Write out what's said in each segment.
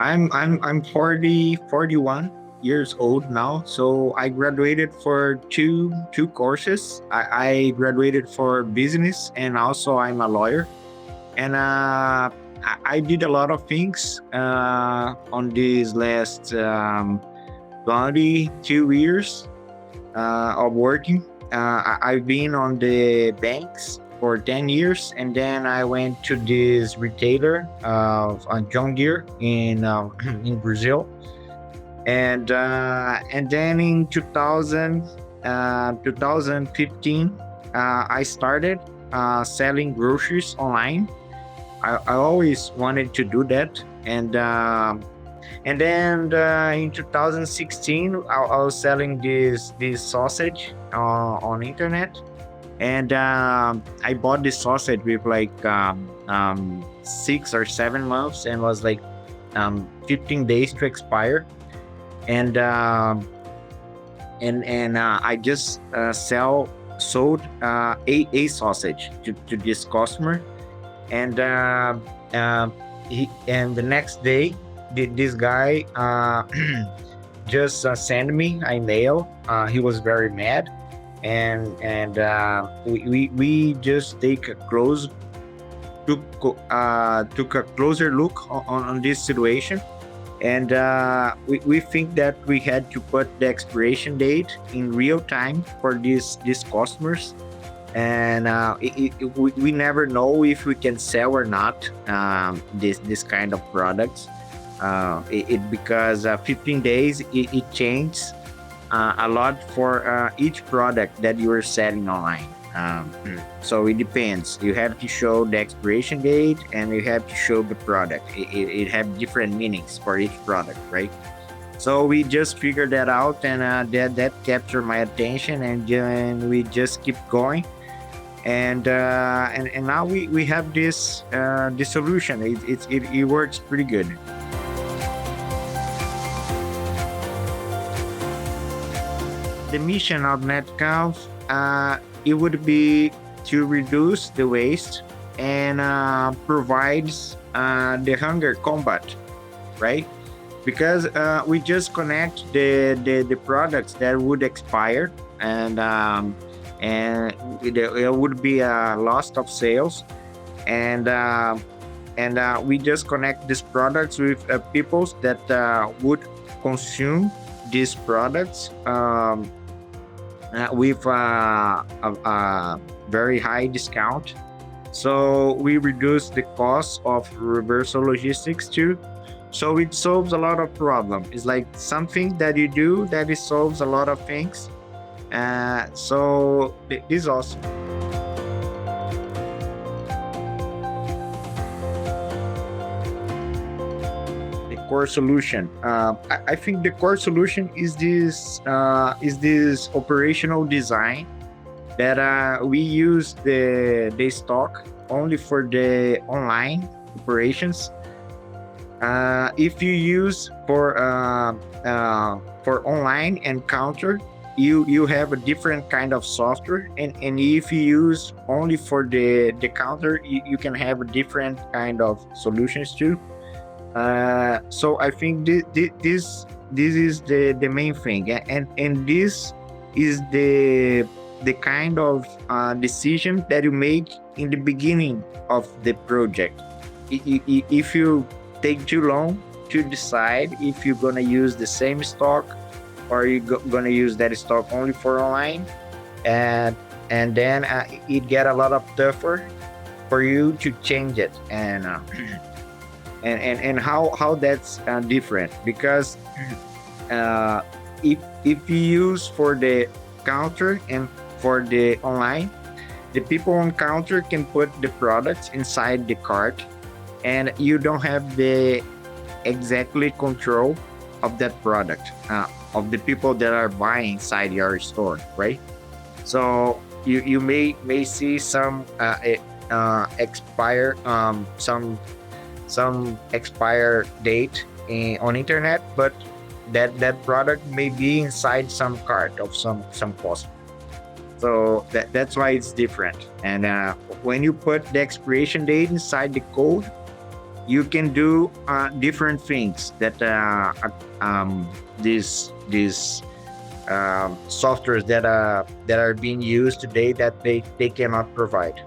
I'm 41 years old now. So I graduated for two courses. I graduated for business, and also I'm a lawyer. And I did a lot of things on these last 22 years of working. I've been on the banks for 10 years, and then I went to this retailer on John Deere in in Brazil, and then in 2015, I started selling groceries online. I always wanted to do that, and then in 2016, I was selling this sausage on internet, and I bought this sausage with like 6 or 7 months, and was like 15 days to expire, and I just sold a sausage to this customer, and and the next day, this guy just sent me an email. He was very mad, and we just took a closer look on this situation, and we think that we had to put the expiration date in real time for these customers, and we never know if we can sell or not this kind of products. Because 15 days it changes a lot for each product that you are selling online. So it depends. You have to show the expiration date, and you have to show the product. It have different meanings for each product, right? So we just figured that out, and that captured my attention, and then we just keep going, and now we have this solution. It works pretty good. The mission of NetConv, it would be to reduce the waste and provides the hunger combat, right? Because we just connect the products that would expire, and there would be a loss of sales, and we just connect these products with people that would consume these products with a very high discount. So we reduce the cost of reversal logistics too. So it solves a lot of problems. It's like something that you do that it solves a lot of things. So this is awesome. The core solution. I think the core solution is this operational design that we use the stock only for the online operations. If you use for online and counter, you have a different kind of software, and if you use only for the counter, you can have a different kind of solutions too. So I think this is the main thing, and this is the kind of decision that you make in the beginning of the project. If you take too long to decide if you're gonna use the same stock, or you're gonna use that stock only for online, and then it get a lot of tougher for you to change it, and how that's different, because if you use for the counter and for the online, the people on counter can put the products inside the cart, and you don't have the exactly control of that product, of the people that are buying inside your store, right? So you may see some expire some expire date on internet, but that product may be inside some cart of some customer. So that's why it's different. And when you put the expiration date inside the code, you can do different things that these softwares that are being used today that they cannot provide.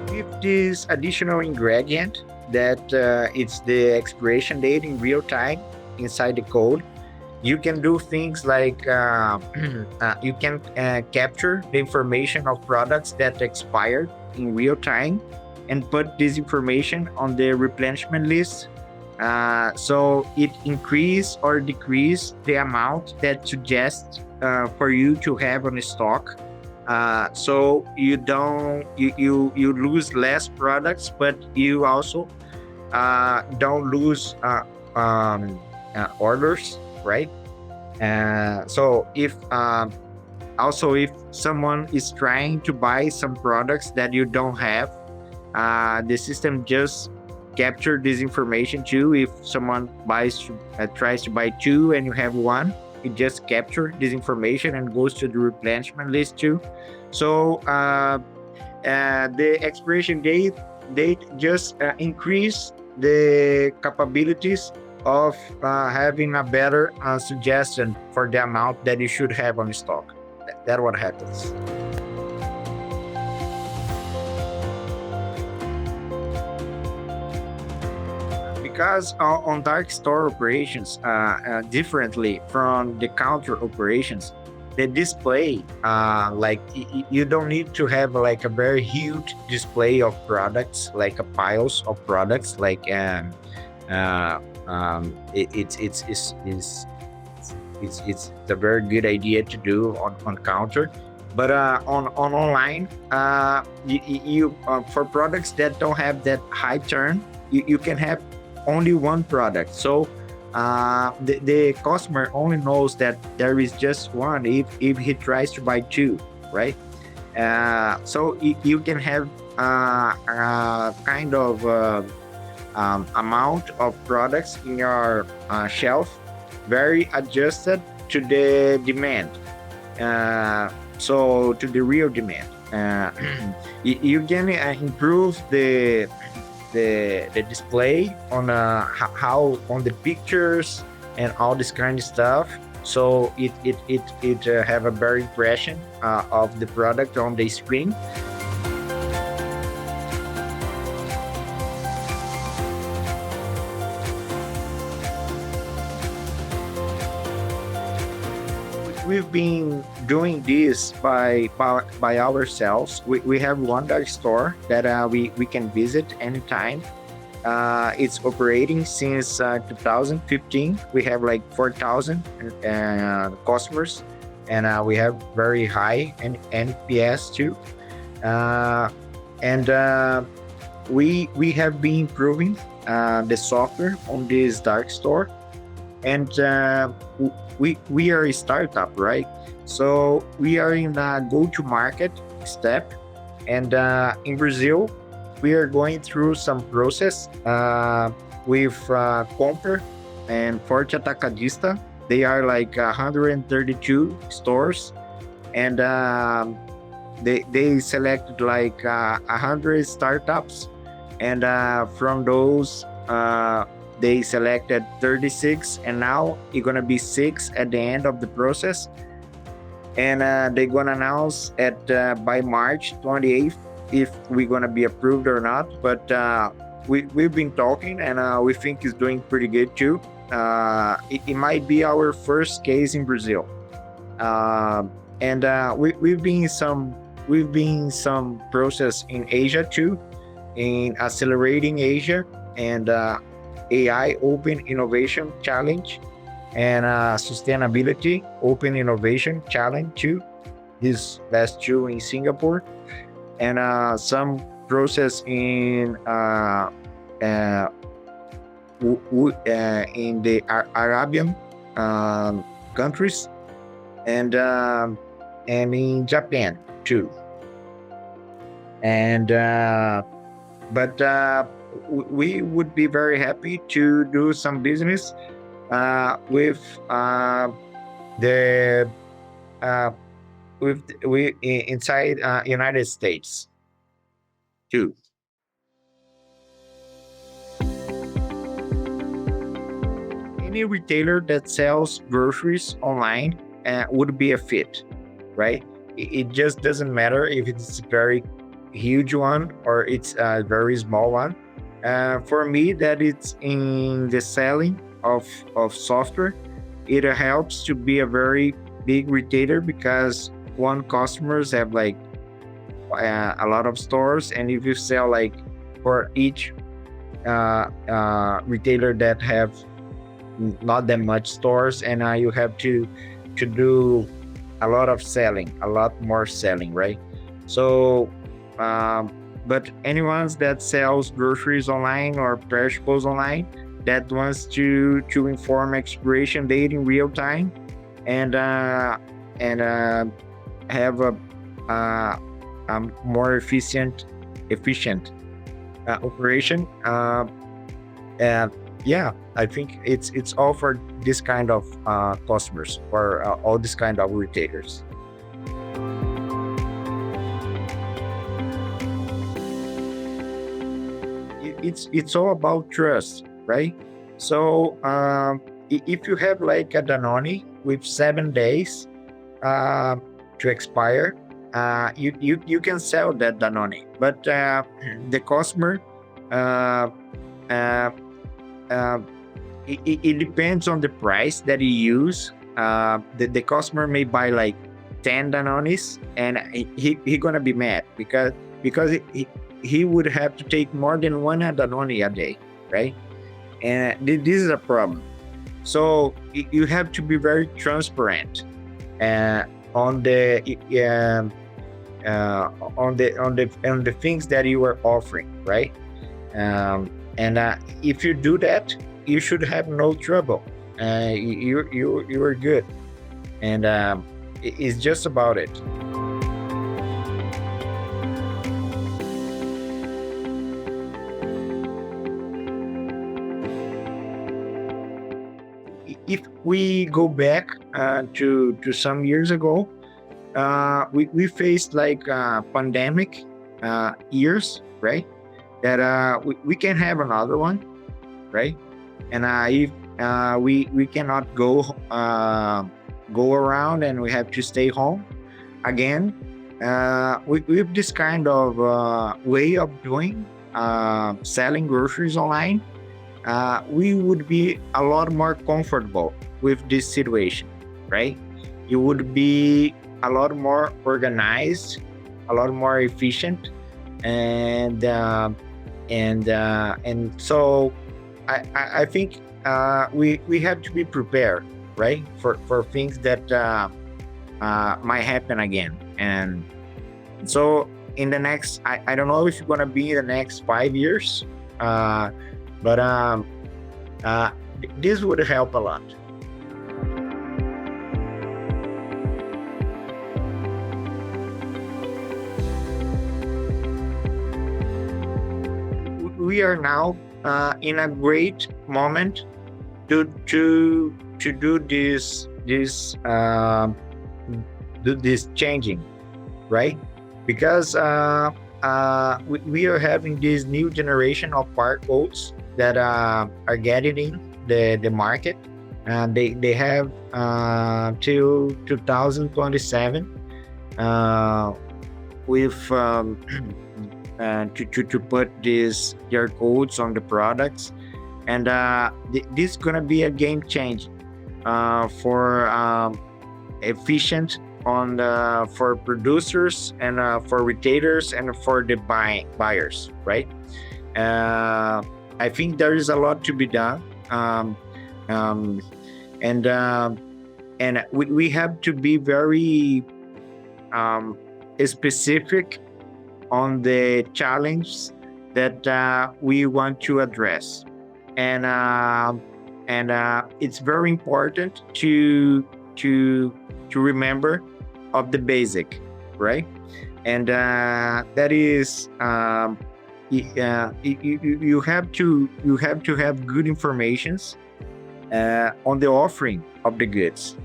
With this additional ingredient that it's the expiration date in real time inside the code, you can do things like you can capture the information of products that expired in real time and put this information on the replenishment list. So it increase or decrease the amount that suggests for you to have on stock. So you don't you lose less products, but you also don't lose orders, right? So if also if someone is trying to buy some products that you don't have, the system just capture this information too. If someone tries to buy two and you have one, it just capture this information and goes to the replenishment list too. So the expiration date just increase the capabilities of having a better suggestion for the amount that you should have on stock. That's what happens. Because on dark store operations, differently from the counter operations, the display, you don't need to have like a very huge display of products, like a piles of products, like uh, it's a very good idea to do on counter. But on online, you for products that don't have that high turn, you can have only one product. So the customer only knows that there is just one if he tries to buy two, right? So you can have kind of amount of products in your shelf very adjusted to the demand. So to the real demand. You can improve the display on how on the pictures and all this kind of stuff, so it have a better impression of the product on the screen. We've been doing this by ourselves. We have one dark store that we can visit anytime. It's operating since 2015. We have like 4,000 customers, and we have very high NPS too. And we have been improving the software on this dark store, and we are a startup, right? So we are in a go-to-market step, and in Brazil, we are going through some process with Compre and Forte Atacadista. They are like 132 stores, and they selected like 100 startups, and from those they selected 36, and now it's gonna be 6 at the end of the process, and they're gonna announce at by March 28th if we're gonna be approved or not. But we've been talking, and we think it's doing pretty good too. It might be our first case in Brazil, and we've been some process in Asia too, in accelerating Asia, and AI Open Innovation Challenge, and Sustainability Open Innovation Challenge too. These last two in Singapore, and some process in the Arabian countries, and in Japan too. And but we would be very happy to do some business with the inside United States too. Any retailer that sells groceries online would be a fit, right? It just doesn't matter if it's a very huge one or it's a very small one. For me, that it's in the selling of software. It helps to be a very big retailer because one customers have like a lot of stores, and if you sell like for each retailer that have not that much stores, and you have to do a lot of selling, a lot more selling, right? So um, but anyone that sells groceries online or perishables online that wants to inform expiration date in real time, and have uh, a more efficient operation. And yeah, I think it's all for this kind of customers, or all this kind of retailers. It's all about trust, right? So if you have like a Danone with 7 days uh, to expire, you can sell that Danone, but the customer uh, uh, uh, it depends on the price that you use. The customer may buy like 10 Danones, and he gonna be mad because he would have to take more than one Danone a day, right? And this is a problem. So you have to be very transparent uh, on the on the things that you are offering, right? And if you do that, you should have no trouble. You are good, and it's just about it. If we go back to some years ago, we faced like pandemic years, right? That we can have another one, right? And if we cannot go around and we have to stay home again, with this kind of way of doing selling groceries online, we would be a lot more comfortable with this situation, right? You would be a lot more organized, a lot more efficient, and so I think we have to be prepared, right, for things that might happen again. And so in the next, I don't know if it's gonna be the next 5 years, uh, but uh, this would help a lot. We are now in a great moment to do this changing, right? Because we are having this new generation of barcodes that are getting in the market, and they have till 2027 with to put these QR codes on the products, and this is gonna be a game change for efficient on for producers, and for retailers, and for the buyers, right? Uh, I think there is a lot to be done, um, and we have to be very um, specific on the challenge that we want to address, and it's very important to remember of the basic, right? And that is you have to have good informations on the offering of the goods,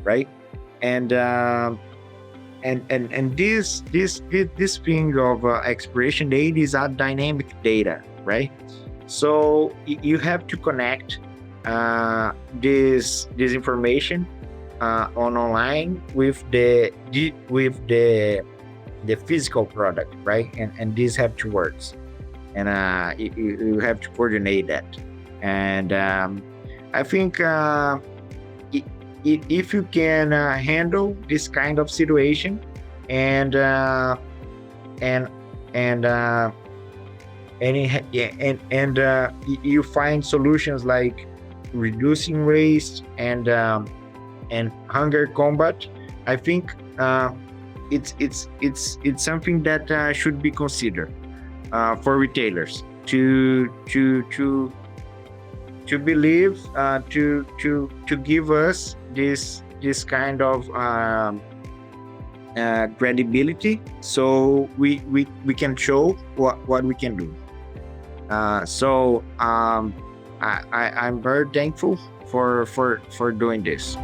right? And and this thing of expiration date is a dynamic data, right? So you have to connect this information on online with the physical product, right? And these have to work, and you have to coordinate that. And I think if you can handle this kind of situation, and and and yeah, you find solutions like reducing waste and hunger combat, I think it's something that should be considered for retailers to believe, to give us this kind of credibility, so we can show what we can do. So I'm very thankful for doing this.